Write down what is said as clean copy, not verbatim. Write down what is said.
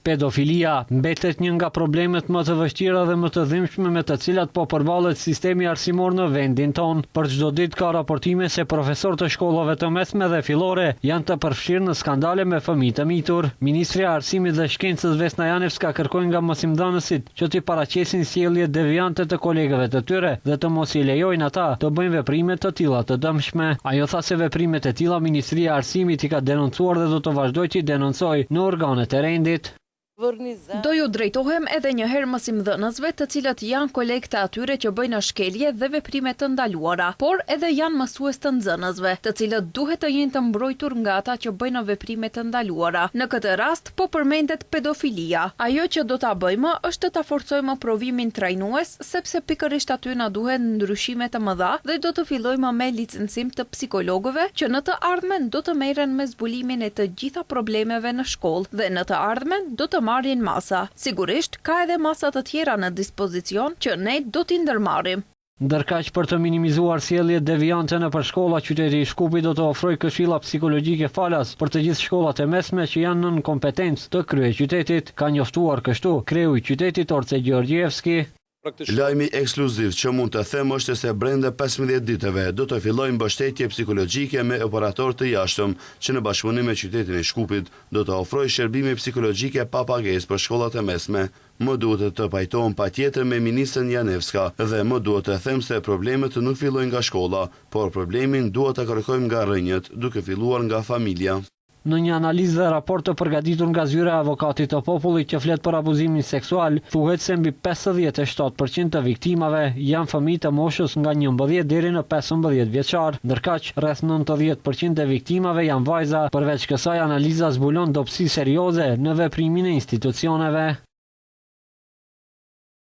Pedofilia mbetet një nga problemet më të vështira dhe më të dhimbshme me të cilat po përballet sistemi arsimor në vendin ton. Për çdo ditë ka raportime se profesorë të shkollave të mesme dhe fillore janë të përfshirë në skandale me fëmijë të mitur. Ministri e Arsimit dhe Shkencës Vesna Janevska kërkojnë nga mësimdhënësit që t'i paraqesin sjellje deviante të kolegëve të tyre dhe të mos i lejojnë ata të bëjnë veprime të tilla të dëmshme. Ajo tha se veprimet e tilla Ministria e Arsimit i ka denoncuar dhe do të vazhdojë të denoncojë në organet e rendit. Do ju drejtohem edhe një herë mësimdhënësve të cilët janë kolegë të atyre që bëjnë shkelje dhe veprime të ndaluara, por edhe janë mësues të nxënësve, të cilët duhet të jenë të mbrojtur nga ata që bëjnë veprime të ndaluara. Në këtë rast po përmendet pedofilia. Ajo që do ta bëjmë është ta forcojmë provimin trajnues, sepse pikërisht aty na duhen ndryshime të mëdha dhe do të fillojmë me licencim të psikologëve që në të ardhmen do të merren me zbulimin e të gjitha problemeve në shkollë dhe në të ardhmen do të marrin masa. Sigurisht, ka edhe masa të tjera në dispozicion që ne do t'i ndërmarrim. Ndërkaq për të minimizuar sjelljet deviante në shkolla, qyteti i Shkupit do të ofrojë këshilla psikologjike falas për të gjithë shkollat e mesme që janë nën kompetencë të kryeqytetit, ka njoftuar kështu kreu i qytetit Orce Gjeorgjevski. Lajmi ekskluziv që mund të them është se brenda 15 ditëve do të fillojë mbështetje psikologjike me operator të jashtëm që në bashkëpunim me qytetin e Shkupit do të ofrojë shërbime psikologjike pa pagesë për shkollat e mesme. Më duhet të pajtohem patjetër me ministren Janevska dhe më duhet të them se problemet nuk fillojnë nga shkolla, por problemin duhet ta kërkojmë nga rrënjët, duke filluar nga familja. Në një analizë dhe raport të përgatitur nga zyra e avokatit të popullit që flet për abuzimin seksual, thuhet se mbi 57% të viktimave janë fëmijë të moshës nga 11 deri në 15 vjeçar, ndërkaq rreth 90% e viktimave janë vajza. Përveç kësaj, analiza zbulon dobësi serioze në veprimin e institucioneve.